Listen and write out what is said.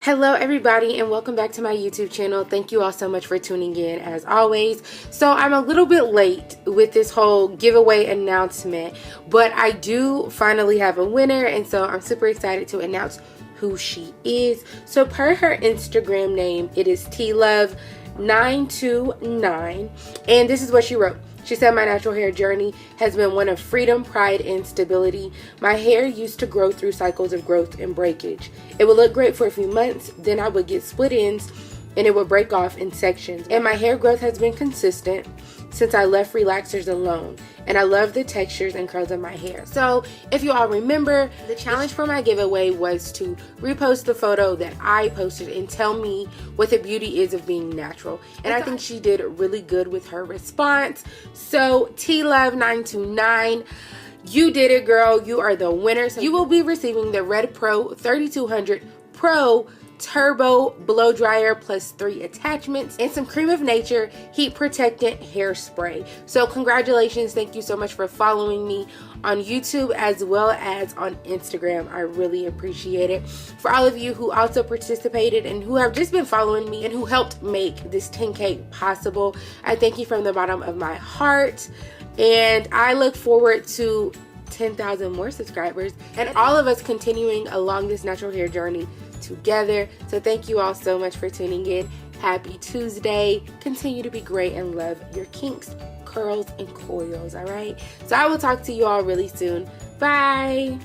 Hello everybody and welcome back to my YouTube channel. Thank you all so much for tuning in as always. So I'm a little bit late with this whole giveaway announcement, but I do finally have a winner, and so I'm super excited to announce who she is. So per her Instagram name, it is TLove929, and this is what she wrote. She said, "My natural hair journey has been one of freedom, pride, and stability. My hair used to grow through cycles of growth and breakage. It would look great for a few months, then I would get split ends and it would break off in sections. And my hair growth has been consistent since I left relaxers alone. And I love the textures and curls of my hair." So if you all remember, the challenge for my giveaway was to repost the photo that I posted and tell me what the beauty is of being natural. And I think she did really good with her response. So TLove929, you did it, girl. You are the winner. So you will be receiving the Red Pro 3200 Pro Turbo blow dryer plus 3 attachments and some Cream of Nature heat protectant hairspray. So congratulations. Thank you so much for following me on YouTube as well as on Instagram. I really appreciate it. For all of you who also participated and who have just been following me and who helped make this 10K possible, I thank you from the bottom of my heart, and I look forward to 10,000 more subscribers and all of us continuing along this natural hair journey together. So thank you all so much for tuning in. Happy Tuesday. Continue to be great and love your kinks, curls, and coils, all right? So I will talk to you all really soon. Bye.